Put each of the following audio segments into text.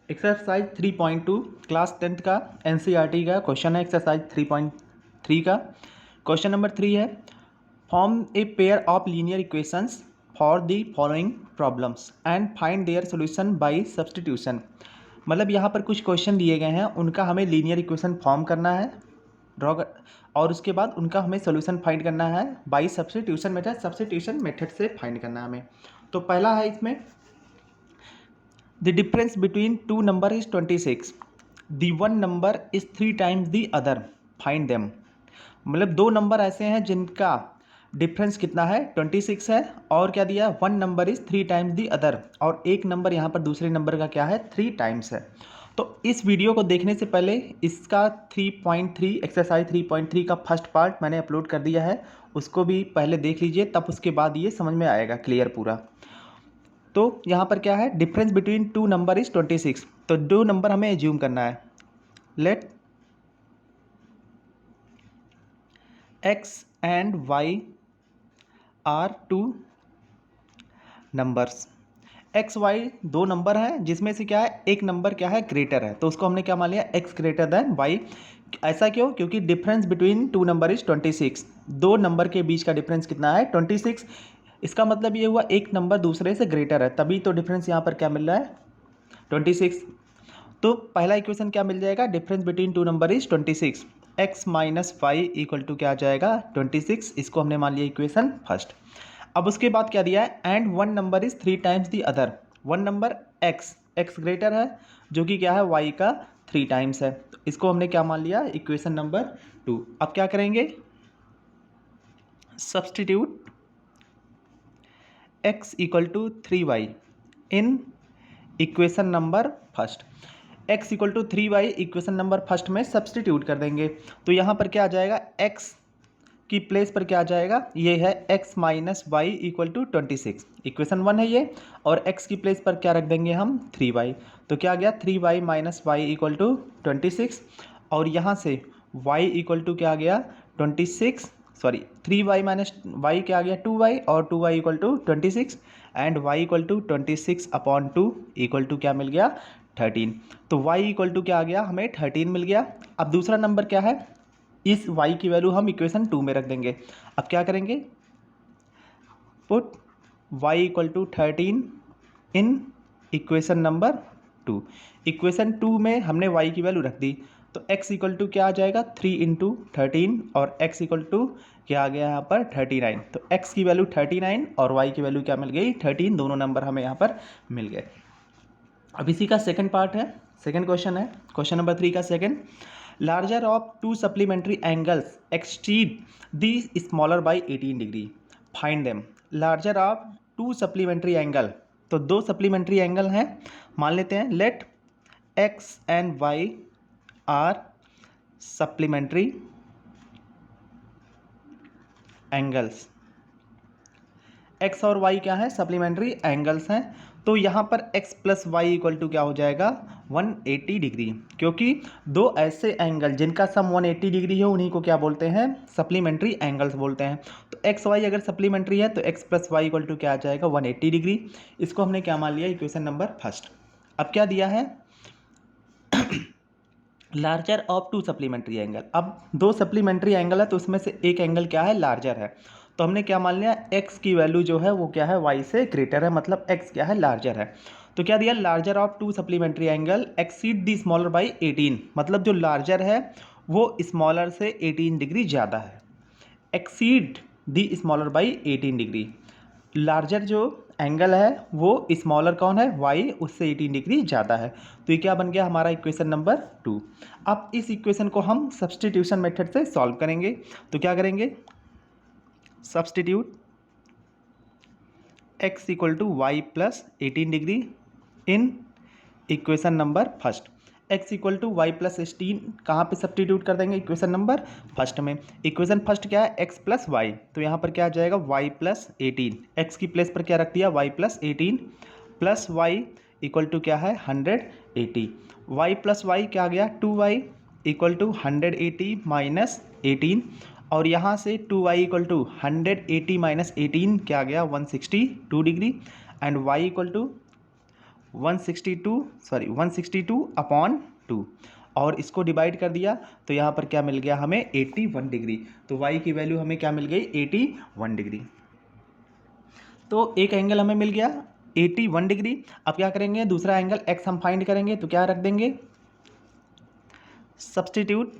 Exercise 3.2 class 10th का NCERT का question है। एक्सरसाइज 3.3 का क्वेश्चन नंबर 3 है, form a pair of linear equations for the following problems and find their solution bye substitution. मतलब यहाँ पर कुछ क्वेश्चन दिए गए हैं, उनका हमें लीनियर इक्वेशन फॉर्म करना है और उसके बाद उनका हमें सॉल्यूशन फाइंड करना है बाय सब्स्टिट्यूशन मेथड से फाइंड करना है हमें। तो पहला है इसमें, the difference between two number is 26, the one number is 3 times the other, find them। मतलब दो नंबर ऐसे हैं जिनका डिफरेंस कितना है 26 है, और क्या दिया, one number is 3 times the other, और एक नंबर यहाँ पर दूसरे नंबर का क्या है 3 टाइम्स है। तो इस वीडियो को देखने से पहले इसका 3.3 एक्सरसाइज 3.3 का फर्स्ट पार्ट मैंने अपलोड कर दिया है, उसको भी पहले देख लीजिए, तब उसके बाद ये समझ में आएगा क्लियर पूरा। तो यहाँ पर क्या है, difference between two number is 26। तो दो नंबर हमें एज्यूम करना है। Let x and y are two numbers. X Y दो नंबर हैं जिसमें से क्या है, एक नंबर क्या है ग्रेटर है, तो उसको हमने क्या मान लिया, x ग्रेटर देन y। ऐसा क्यों, क्योंकि difference between two number is 26। दो नंबर के बीच का डिफरेंस कितना है 26। इसका मतलब ये हुआ एक नंबर दूसरे से ग्रेटर है, तभी तो डिफरेंस यहाँ पर क्या मिल रहा है 26। तो पहला इक्वेशन क्या मिल जाएगा, difference between two number is 26, x minus Y equal to क्या आ जाएगा 26। इसको हमने मान लिया इक्वेशन फर्स्ट। अब उसके बाद क्या दिया है, and one number is 3 times the other. One number x greater है जो कि क्या है y का 3 टाइम्स है, तो इसको हमने क्या मान लिया इक्वेशन नंबर 2। अब क्या करेंगे, substitute x equal to 3y in equation number first. x equal to 3y equation number first में सब्सटीट्यूट कर देंगे, तो यहाँ पर क्या आ जाएगा, x की प्लेस पर क्या आ जाएगा, ये है x minus Y equal to 26, equation 1 है ये, और x की प्लेस पर क्या रख देंगे हम 3y। तो क्या आ गया 3y minus Y equal to 26, और यहाँ से y इक्वल टू क्या आ गया 26, सॉरी 3y माइनस वाई क्या आ गया 2y, और 2y equal to 26, and y equal to 26 upon 2 equal to क्या मिल गया 13। तो y इक्वल टू क्या आ गया हमें 13 मिल गया। अब दूसरा नंबर क्या है, इस y की वैल्यू हम इक्वेशन 2 में रख देंगे। अब क्या करेंगे, put y equal to 13 in equation number 2। Equation 2 में हमने y की वैल्यू रख दी, तो x इक्वल टू क्या आ जाएगा 3 इंटू 13, और x इक्वल टू क्या आ गया यहाँ पर 39। तो x की वैल्यू 39 और y की वैल्यू क्या मिल गई 13, दोनों नंबर हमें यहाँ पर मिल गए। अब इसी का सेकंड पार्ट है, सेकंड क्वेश्चन है, क्वेश्चन नंबर 3 का second, larger of two supplementary angles exceed the smaller by 18 degree, find them। larger of two supplementary angle, तो दो सप्लीमेंट्री एंगल हैं, मान लेते हैं, let x and y are supplementary angles. x और y क्या है सप्लीमेंट्री एंगल्स हैं, तो यहाँ पर x plus y equal to क्या हो जाएगा 180 डिग्री, क्योंकि दो ऐसे एंगल जिनका सम 180 डिग्री है उन्हीं को क्या बोलते हैं सप्लीमेंट्री एंगल्स बोलते हैं। तो एक्स वाई अगर सप्लीमेंट्री है तो x plus y equal to क्या आ जाएगा 180 डिग्री। इसको हमने क्या मान लिया इक्वेशन नंबर फर्स्ट। अब क्या दिया है, larger of to supplementary angle. अब दो सप्लीमेंट्री एंगल है तो उसमें से एक एंगल क्या है लार्जर है, तो हमने क्या मान लिया x की वैल्यू जो है वो क्या है y से ग्रेटर है, मतलब x क्या है लार्जर है। तो क्या दिया, larger of to supplementary angle exceed the smaller by 18, मतलब जो लार्जर है वो स्मॉलर से 18 डिग्री ज़्यादा है। Exceed the smaller by 18 degree, larger जो एंगल है वो स्मॉलर कौन है y, उससे 18 डिग्री ज़्यादा है। तो ये क्या बन गया हमारा इक्वेशन नंबर 2। अब इस इक्वेशन को हम सब्स्टिट्यूशन मेथड से सॉल्व करेंगे, तो क्या करेंगे, substitute x equal to y plus 18 degree in equation number first. x equal to y plus 18 कहाँ पे सब्स्टिट्यूट कर देंगे इक्वेशन नंबर फर्स्ट में। इक्वेशन फर्स्ट क्या है x प्लस वाई, तो यहाँ पर क्या आ जाएगा y प्लस 18, x की प्लेस पर क्या रख दिया y plus 18, plus y equal to क्या है 180, y प्लस वाई क्या आ गया 2y इक्वल टू 180 माइनस 18, और यहाँ से 2y इक्वल टू 180 माइनस 18 क्या आ गया 162 degree, and y equal to 162/2 और इसको डिवाइड कर दिया तो यहाँ पर क्या मिल गया हमें 81 डिग्री। तो y की वैल्यू हमें क्या मिल गई 81 डिग्री। तो एक एंगल हमें मिल गया 81 डिग्री। अब क्या करेंगे, दूसरा एंगल x हम फाइंड करेंगे तो क्या रख देंगे, substitute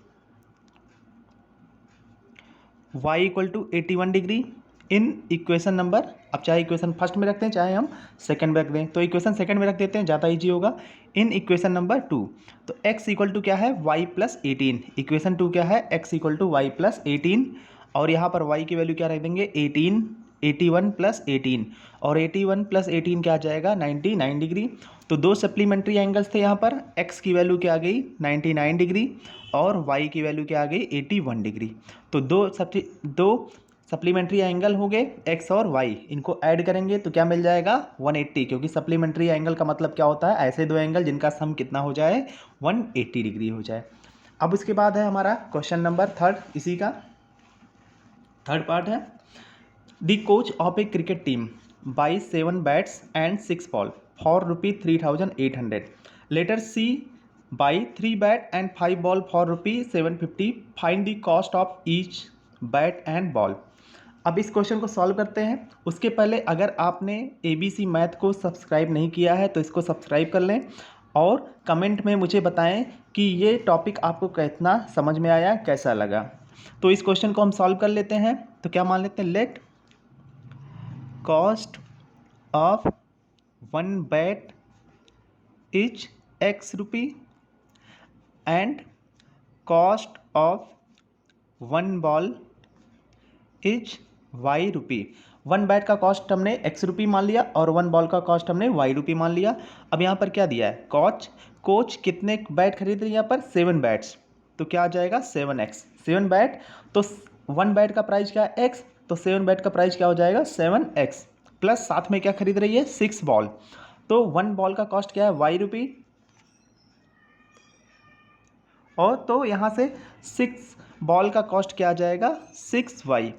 y equal to 81 degree in equation number. अब चाहे इक्वेशन फर्स्ट में रखते हैं चाहे हम सेकंड में रख दें, तो इक्वेशन सेकंड में रख देते हैं, ज़्यादा इजी होगा। इन इक्वेशन नंबर 2 तो x इक्वल टू क्या है y प्लस 18, इक्वेशन 2 क्या है x equal to y plus 18 और यहाँ पर y की वैल्यू क्या रख देंगे 18, 81 प्लस 18 और 81 प्लस 18 क्या आ जाएगा 99 डिग्री। तो दो सप्लीमेंट्री एंगल्स थे यहाँ पर, x की वैल्यू क्या आ गई 99 डिग्री और y की वैल्यू क्या आ गई 81 डिग्री। तो दो सप्लीमेंट्री एंगल हो गए x और y, इनको ऐड करेंगे तो क्या मिल जाएगा 180, क्योंकि सप्लीमेंट्री एंगल का मतलब क्या होता है, ऐसे दो एंगल जिनका सम कितना हो जाए 180 डिग्री हो जाए। अब उसके बाद है हमारा क्वेश्चन नंबर 3, इसी का थर्ड पार्ट है। The coach of a cricket team buy 7 bats and 6 ball for ₹3,800 later she buys 3 bat and 5 ball for ₹750, find the cost of each bat and ball. अब इस क्वेश्चन को solve करते हैं। उसके पहले अगर आपने ABC मैथ को सब्सक्राइब नहीं किया है तो इसको सब्सक्राइब कर लें और कमेंट में मुझे बताएं कि ये टॉपिक आपको कितना समझ में आया, कैसा लगा। तो इस क्वेश्चन को हम सॉल्व कर लेते हैं। तो क्या मान लेते हैं, let cost of 1 bat is X rupee and cost of 1 ball is Y rupee. 1 bat का कॉस्ट हमने X रुपी मान लिया और 1 बॉल का कॉस्ट हमने Y रुपी मान लिया। अब यहाँ पर क्या दिया है, कोच कितने बैट खरीद रही है, यहाँ पर 7 बैट्स, तो क्या आ जाएगा 7x, 7 बैट। तो 1 बैट का प्राइस क्या है X, तो 7 बैट का प्राइस क्या हो जाएगा 7x, प्लस साथ में क्या खरीद रही है 6 बॉल, तो 1 बॉल का कॉस्ट क्या है Y रुपी, और तो यहाँ से 6 बॉल का कॉस्ट क्या आ जाएगा 6y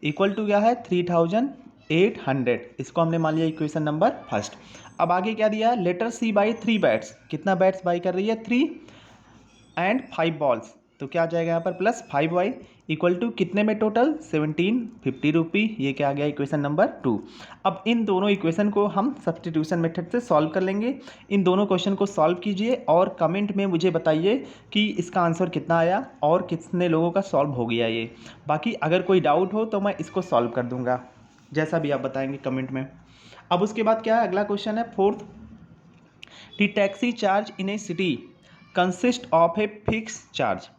इक्वल टू क्या है 3,800। इसको हमने मान लिया इक्वेशन नंबर 1। अब आगे क्या दिया है, लेटर सी बाई 3 बैट्स, कितना बैट्स बाई कर रही है 3 एंड 5 बॉल्स, तो क्या आ जाएगा यहाँ पर प्लस 5y इक्वल टू कितने में टोटल 1750 रुपी। ये क्या आ गया इक्वेशन नंबर 2। अब इन दोनों इक्वेशन को हम सब्स्टिट्यूशन मेथड से सॉल्व कर लेंगे। इन दोनों क्वेश्चन को सॉल्व कीजिए और कमेंट में मुझे बताइए कि इसका आंसर कितना आया और कितने लोगों का सॉल्व हो गया ये। बाकी अगर कोई डाउट हो तो मैं इसको सॉल्व कर दूंगा, जैसा भी आप बताएंगे कमेंट में। अब उसके बाद क्या है, अगला क्वेश्चन है 4th, the taxi charge in A city consist of a fixed charge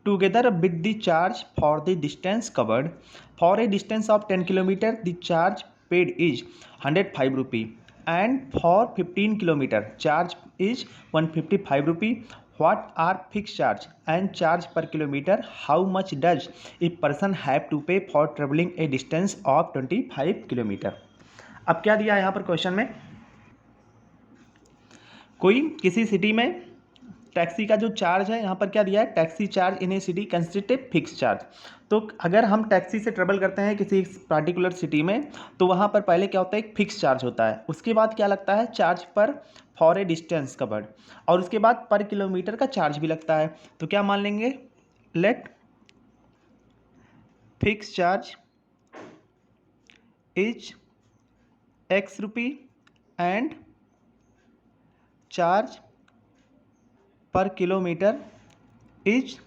together with the charge for the distance covered. For a distance of 10 km, the charge paid is 105 rupee, and for 15 km, charge is 155 rupee. What are fixed charge and charge per kilometer? How much does a person have to pay for traveling a distance of 25 km? अब क्या दिया है यहाँ पर question में, कोई किसी city में टैक्सी का जो चार्ज है, यहाँ पर क्या दिया है, taxi charge in A city consist a fix charge. तो अगर हम टैक्सी से ट्रेवल करते हैं किसी पार्टिकुलर सिटी में तो वहाँ पर पहले क्या होता है, एक फिक्स चार्ज होता है, उसके बाद क्या लगता है चार्ज पर फॉर ए डिस्टेंस कवर्ड, और उसके बाद पर किलोमीटर का चार्ज भी लगता है। तो क्या मान लेंगे, let fix charge is X rupee and charge per kilometre is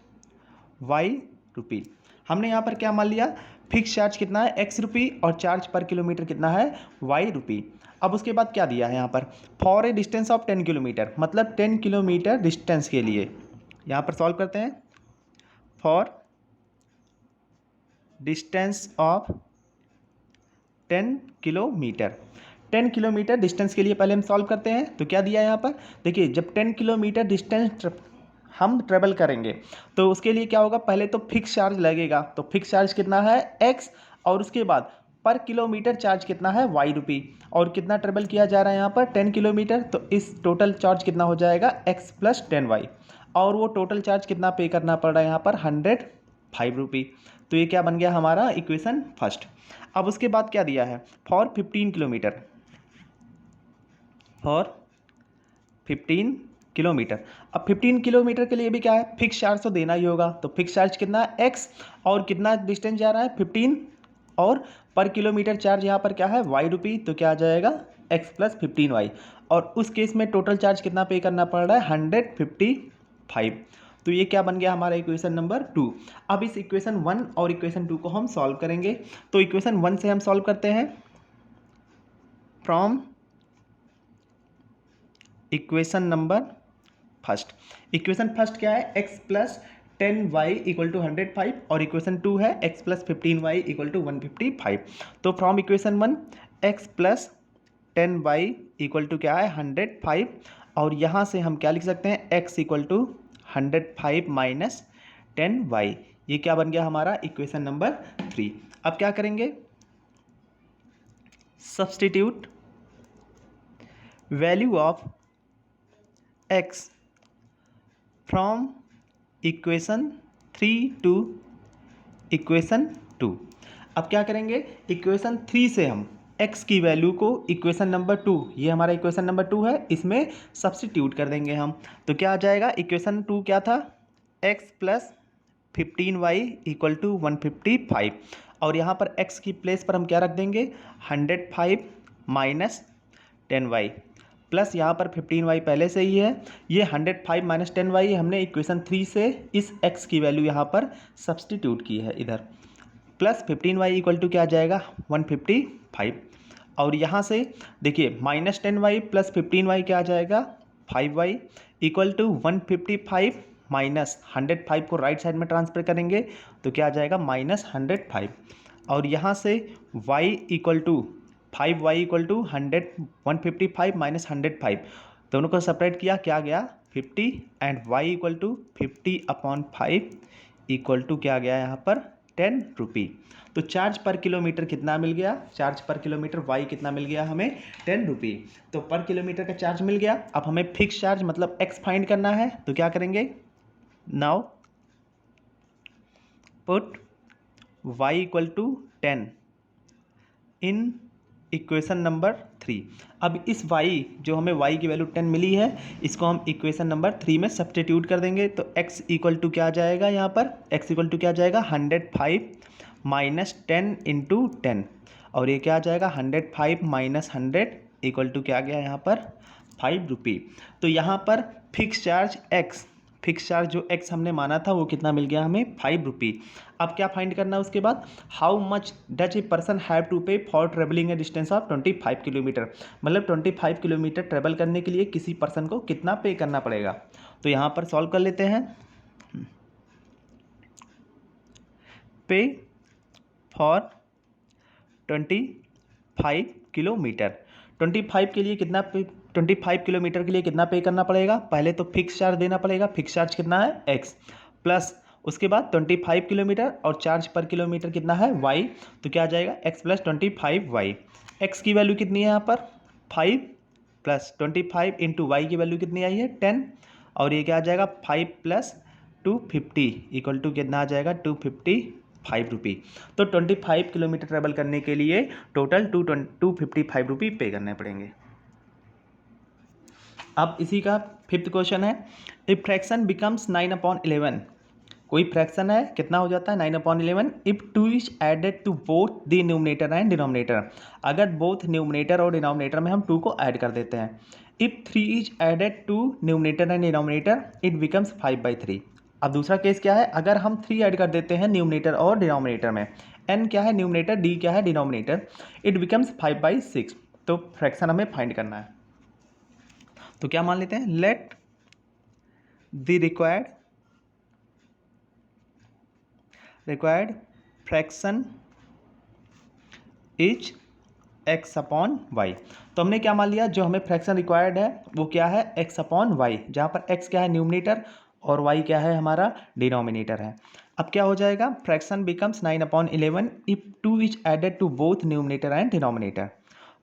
Y rupee. हमने यहाँ पर क्या मान लिया, फिक्स चार्ज कितना है X रुपी और चार्ज पर किलोमीटर कितना है Y रुपी। अब उसके बाद क्या दिया है यहाँ पर, for a distance of 10 kilometre, मतलब 10 किलोमीटर डिस्टेंस के लिए। यहाँ पर सॉल्व करते हैं, for distance of 10 kilometre, 10 kilometre distance के लिए पहले हम सॉल्व करते हैं। तो क्या दिया है यहाँ पर, देखिए जब 10 किलोमीटर डिस्टेंस हम ट्रेवल करेंगे तो उसके लिए क्या होगा, पहले तो फिक्स चार्ज लगेगा, तो फिक्स चार्ज कितना है X, और उसके बाद पर किलोमीटर चार्ज कितना है Y रुपी, और कितना ट्रेवल किया जा रहा है यहाँ पर 10 किलोमीटर, तो इस टोटल चार्ज कितना हो जाएगा X प्लस 10Y, और वो टोटल चार्ज कितना पे करना पड़ रहा है यहाँ पर 105 रुपी। तो ये क्या बन गया हमारा इक्वेशन 1। अब उसके बाद क्या दिया है, फॉर 15 किलोमीटर, फॉर 15 किलोमीटर। अब 15 किलोमीटर के लिए भी क्या है, फिक्स चार्ज तो देना ही होगा। तो फिक्स चार्ज कितना है, x, और कितना डिस्टेंस जा रहा है 15, और पर किलोमीटर चार्ज यहाँ पर क्या है y रुपी, तो क्या आ जाएगा x प्लस 15y। और उस केस में टोटल चार्ज कितना पे करना पड़ रहा है, 155। तो ये क्या बन गया हमारा इक्वेशन नंबर 2। अब इस इक्वेशन 1 और इक्वेशन 2 को हम सॉल्व करेंगे। तो इक्वेशन 1 से हम सॉल्व करते हैं from equation number first. Equation first क्या है, x plus 10y equal to 105, और इक्वेशन 2 है x plus 15y equal to 155। तो from equation 1 x plus 10y equal to क्या है 105, और यहाँ से हम क्या लिख सकते हैं, x equal to 105 minus 10y। ये क्या बन गया हमारा इक्वेशन नंबर 3। अब क्या करेंगे, substitute value of x from equation 3 to equation 2। अब क्या करेंगे, इक्वेशन 3 से हम x की वैल्यू को इक्वेशन नंबर 2, ये हमारा इक्वेशन नंबर 2 है, इसमें सब्स्टिट्यूट कर देंगे हम। तो क्या आ जाएगा, इक्वेशन 2 क्या था, x plus 15y equal to 155, और यहाँ पर x की प्लेस पर हम क्या रख देंगे, 105 माइनस 10y, प्लस यहाँ पर 15y पहले से ही है, ये 105 माइनस 10y हमने इक्वेशन 3 से इस x की वैल्यू यहाँ पर सब्स्टिट्यूट की है इधर, प्लस 15y इक्वल टू क्या आ जाएगा 155, और यहाँ से देखिए माइनस 10y प्लस 15y क्या आ जाएगा 5y इक्वल टू 155 माइनस 105 को राइट साइड में ट्रांसफर करेंगे तो क्या आ जाएगा माइनस 105, और यहाँ से y equal to 5y equal to 155 minus 105, दोनों को सेपरेट किया, क्या गया 50, and y equal to 50/5 equal to क्या गया यहाँ पर 10 रुपी। तो चार्ज पर किलोमीटर कितना मिल गया, चार्ज पर किलोमीटर y कितना मिल गया हमें 10 रुपी। तो पर किलोमीटर का चार्ज मिल गया। अब हमें फिक्स चार्ज मतलब x फाइंड करना है, तो क्या करेंगे, now put y equal to 10 in equation number 3। अब इस y जो हमें y की वैल्यू 10 मिली है, इसको हम इक्वेशन नंबर 3 में सब्स्टिट्यूट कर देंगे। तो x इक्वल टू क्या आ जाएगा, यहाँ पर x इक्वल टू क्या आ जाएगा 105 माइनस 10 इंटू 10, और ये क्या आ जाएगा 105 माइनस 100 इक्वल टू क्या आ गया यहाँ पर 5 रुपी। तो यहाँ पर fix charge x, fix charge जो x हमने माना था वो कितना मिल गया हमें 5 रुपी। अब क्या फाइंड करना है उसके बाद, how much does a person have to pay for travelling a distance of 25 kilometre, मतलब 25 किलोमीटर ट्रेवल करने के लिए किसी पर्सन को कितना पे करना पड़ेगा। तो यहाँ पर सॉल्व कर लेते हैं, पे फॉर 25 किलोमीटर, 25 के लिए कितना पे, 25 किलोमीटर के लिए कितना पे करना पड़ेगा, पहले तो फिक्स चार्ज देना पड़ेगा, फिक्स चार्ज कितना है x, प्लस उसके बाद 25 किलोमीटर, और चार्ज पर किलोमीटर कितना है y, तो क्या आ जाएगा x प्लस 25y। x की वैल्यू कितनी है यहाँ पर 5, प्लस 25 इंटू वाई की वैल्यू कितनी आई है 10, और ये क्या आ जाएगा 5 प्लस 250 इक्वल टू कितना आ जाएगा 255 रुपी। तो 25 किलोमीटर ट्रेवल करने के लिए टोटल 255 रुपी पे करने पड़ेंगे। अब इसी का फिफ्थ क्वेश्चन है, इफ फ्रैक्शन बिकम्स 9/11, कोई फ्रैक्शन है कितना हो जाता है 9/11, if 2 is added to both the numerator and denominator, अगर बोथ न्यूमरेटर और डिनोमिनेटर में हम 2 को ऐड कर देते हैं। If 3 is added to numerator and denominator it becomes 5/3। अब दूसरा केस क्या है, अगर हम 3 ऐड कर देते हैं न्यूमरेटर और डिनोमिनेटर में, n क्या है न्यूमरेटर, d क्या है डिनोमिनेटर, इट बिकम्स 5/6। तो फ्रैक्शन हमें फाइंड करना है। तो क्या मान लेते हैं, let the required fraction is x/y। तो हमने क्या मान लिया, जो हमें फ्रैक्शन रिक्वायर्ड है वो क्या है x/y, जहाँ पर x क्या है न्यूमरेटर और y क्या है हमारा डिनोमिनेटर है। अब क्या हो जाएगा, fraction becomes 9/11 if 2 is added to both numerator and denominator.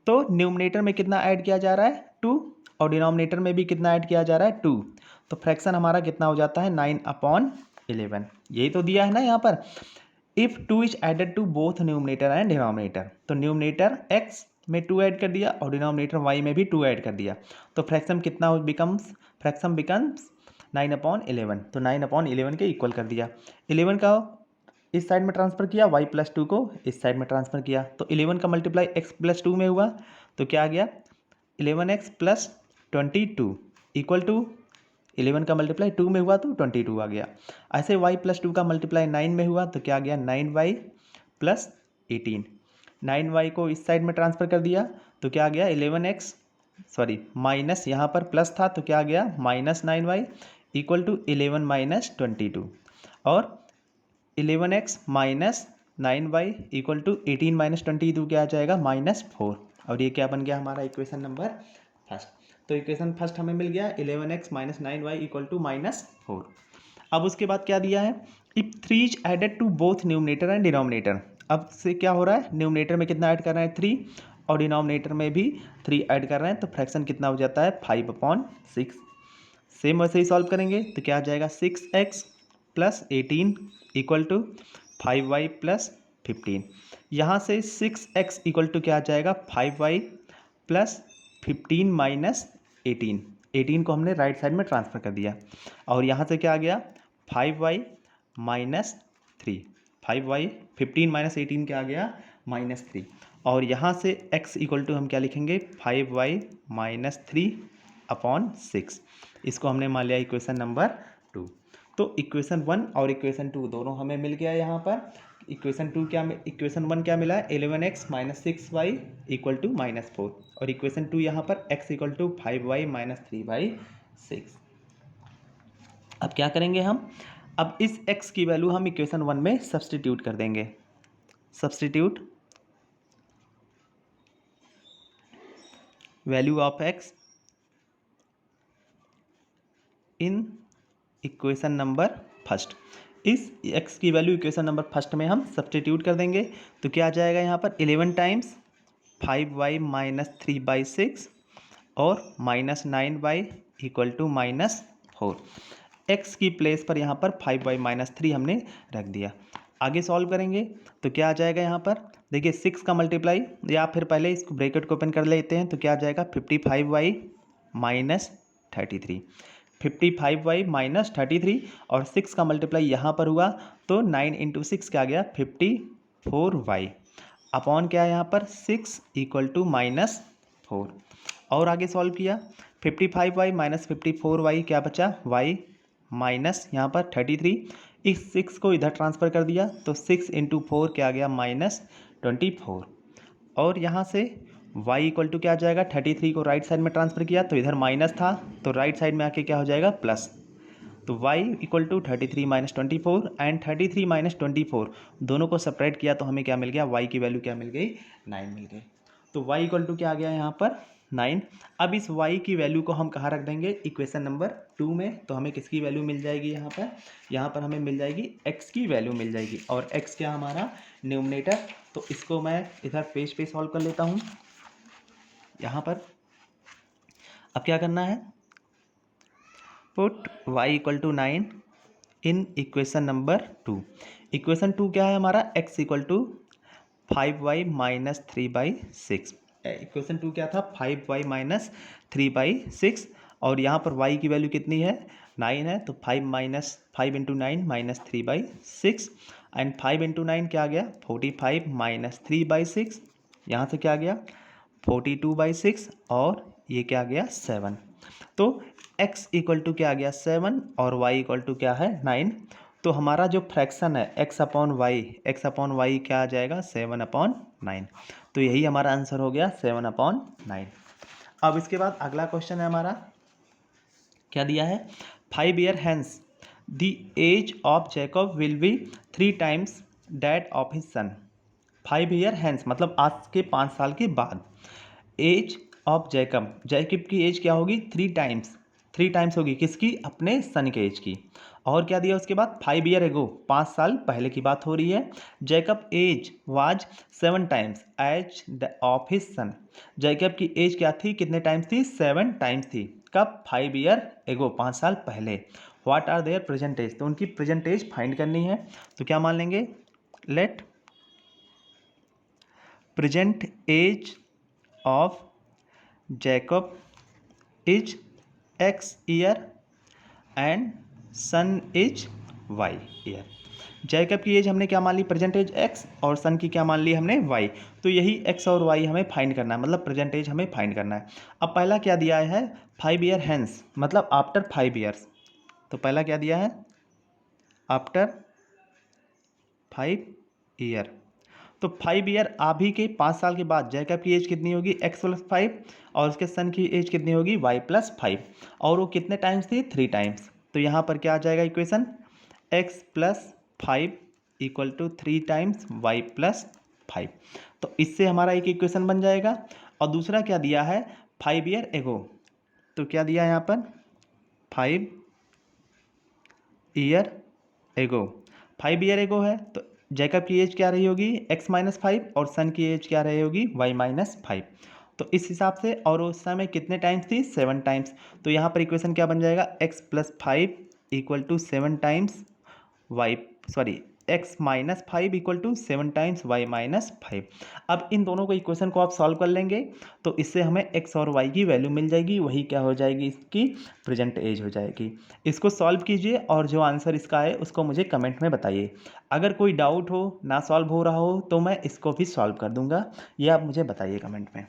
तो न्यूमरेटर में कितना ऐड किया जा रहा है 2, और डिनोमिनेटर में भी कितना ऐड किया जा रहा है 2, तो फ्रैक्शन हमारा कितना हो जाता है 9/11। यही तो दिया है ना यहाँ पर, if 2 is added to both numerator and denominator, तो न्यूमरेटर x में 2 ऐड कर दिया और डिनोमिनेटर y में भी 2 ऐड कर दिया, तो फ्रैक्शन कितना बिकम्स 9/11, तो 9/11 के इक्वल कर दिया। 11 का इस साइड में ट्रांसफ़र किया, y + 2 को इस साइड में ट्रांसफ़र किया, तो 11 का मल्टीप्लाई x + 2 में हुआ, तो क्या आ गया 11x + 22 इक्वल टू 11 का मल्टीप्लाई 2 में हुआ तो 22 आ गया। ऐसे y + 2 का मल्टीप्लाई 9 में हुआ तो क्या आ गया 9y + 18। 9y को इस साइड में ट्रांसफ़र कर दिया तो क्या आ गया 11x माइनस यहाँ पर प्लस था तो क्या आ गया -9y इक्वल टू 11 - 22 और 11x minus 9y equal to 18 - 22 क्या आ जाएगा -4 और ये क्या बन गया हमारा इक्वेशन नंबर फर्स्ट। तो इक्वेशन फर्स्ट हमें मिल गया 11x - 9y इक्वल टू -4। अब उसके बाद क्या दिया है if 3 is added to both numerator and denominator. अब से क्या हो रहा है न्यूमरेटर में कितना ऐड कर रहे हैं 3 और डिनोमिनेटर में भी 3 ऐड कर रहे हैं तो फ्रैक्शन कितना हो जाता है 5/6। सेम वैसे ही सॉल्व करेंगे तो क्या आ जाएगा 6x + 18 इक्वल टू 5y + 15। यहाँ से 6x इक्वल टू क्या आ जाएगा 5y + 15 - 18। 18 को हमने राइट साइड में ट्रांसफ़र कर दिया और यहाँ से क्या आ गया 5y - 3। 5y 15 - 18 क्या आ गया -3 और यहाँ से x इक्वल टू हम क्या लिखेंगे 5y - 3/6। इसको हमने मान लिया इक्वेशन नंबर 2। तो इक्वेशन 1 और इक्वेशन 2 दोनों हमें मिल गया यहाँ पर। इक्वेशन 1 क्या मिला 11x - 6y इक्वल टू -4 और इक्वेशन 2 यहाँ पर x इक्वल टू 5y - 3/6। अब क्या करेंगे हम अब इस x की वैल्यू हम इक्वेशन 1 में सब्सटीट्यूट कर देंगे। Substitute value of x in equation number first. इस x की वैल्यू इक्वेशन नंबर फर्स्ट में हम सब्सटीट्यूट कर देंगे तो क्या आ जाएगा यहाँ पर 11 टाइम्स 5y - 3/6 और -9y इक्वल टू -4। x की प्लेस पर यहाँ पर 5y - 3 हमने रख दिया। आगे सॉल्व करेंगे तो क्या आ जाएगा यहाँ पर देखिए 6 का मल्टीप्लाई या फिर पहले इसको ब्रैकेट को ओपन कर लेते हैं तो क्या आ जाएगा 55y - 33। 55y - 33 और 6 का मल्टीप्लाई यहाँ पर हुआ तो 9 × 6 क्या आ गया 54y अपॉन क्या है यहाँ पर 6 इक्वल टू -4 और आगे सॉल्व किया 55y - 54y क्या बचा y माइनस यहाँ पर 33। इस 6 को इधर ट्रांसफ़र कर दिया तो 6 × 4 क्या आ गया -24 और यहाँ से y इक्वल टू क्या आ जाएगा 33 को राइट साइड में ट्रांसफ़र किया तो इधर माइनस था तो राइट साइड में आके क्या हो जाएगा प्लस। तो y इक्वल टू 33 - 24 एंड 33 - 24 दोनों को सेपरेट किया तो हमें क्या मिल गया y की वैल्यू क्या मिल गई 9 मिल गई। तो y इक्वल टू क्या आ गया यहाँ पर 9। अब इस y की वैल्यू को हम कहाँ रख देंगे इक्वेशन नंबर 2 में तो हमें किसकी वैल्यू मिल जाएगी यहाँ पर हमें मिल जाएगी x की वैल्यू मिल जाएगी और x क्या हमारा न्यूमरेटर। तो इसको मैं इधर पेज पे सॉल्व कर लेता हूँ यहाँ पर। अब क्या करना है put y equal to 9 in equation number 2। Equation 2 क्या है हमारा x equal to 5y - 3/6। Equation 2 क्या था 5y - 3/6 और यहाँ पर y की वैल्यू कितनी है 9 है तो 5 × 9 - 3/6 एंड 5 × 9 क्या आ गया 45 - 3/6 यहाँ से क्या आ गया 42/6 और ये क्या आ गया 7। तो x इक्वल टू क्या आ गया 7 और y इक्वल टू क्या है 9। तो हमारा जो फ्रैक्शन है x अपॉन y क्या आ जाएगा 7/9। तो यही हमारा आंसर हो गया 7/9। अब इसके बाद अगला क्वेश्चन है हमारा क्या दिया है 5 years hence the age of Jacob will be 3 times that of his son। 5 years hence मतलब आज के 5 साल के बाद एज ऑफ जैकब की एज क्या होगी 3 टाइम्स होगी किसकी अपने सन के एज की। और क्या दिया उसके बाद 5 years ago 5 साल पहले की बात हो रही है Jacob age was 7 times age of his son. Jacob की एज क्या थी कितने टाइम्स थी 7 टाइम्स थी कब 5 years ago 5 साल पहले। What are their present age तो उनकी प्रेजेंट एज फाइंड करनी है तो क्या मान लेंगे let present age of Jacob is x year and son is y year. Jacob की एज हमने क्या मान ली, प्रेजेंट एज एक्स, और सन की क्या मान ली हमने वाई। तो यही एक्स और वाई हमें फाइंड करना है, मतलब प्रेजेंट एज हमें फाइंड करना है। अब पहला क्या दिया है, 5 ईयर हैंस, मतलब आफ्टर 5 ईयर्स। तो पहला क्या दिया है, आफ्टर 5 ईयर। तो 5 ईयर अभी के 5 साल के बाद जैकब की एज कितनी होगी, एक्स प्लस 5, और उसके सन की एज कितनी होगी, वाई प्लस 5, और वो कितने टाइम्स थी, 3 टाइम्स। तो यहाँ पर क्या आ जाएगा equation, x plus 5 equal to 3 times y plus 5। तो इससे हमारा एक इक्वेशन बन जाएगा। और दूसरा क्या दिया है, 5 ईयर एगो। तो क्या दिया है यहाँ पर, 5 ईयर एगो, 5 ईयर एगो है, तो जैकब की एज क्या रही होगी, एक्स माइनस 5, और सन की एज क्या रही होगी, वाई माइनस 5। तो इस हिसाब से, और उस समय कितने टाइम्स थी, 7 टाइम्स। तो यहाँ पर इक्वेशन क्या बन जाएगा, x plus 5 equal to 7 times y, sorry, x minus 5 equal to 7 times y minus 5। अब इन दोनों को इक्वेशन को आप सॉल्व कर लेंगे, तो इससे हमें एक्स और वाई की वैल्यू मिल जाएगी, वही क्या हो जाएगी, इसकी प्रेजेंट एज हो जाएगी। इसको सॉल्व कीजिए, और जो आंसर इसका है उसको मुझे कमेंट में बताइए। अगर कोई डाउट हो, ना सॉल्व हो रहा हो, तो मैं इसको भी सॉल्व कर दूंगा, ये आप मुझे बताइए कमेंट में।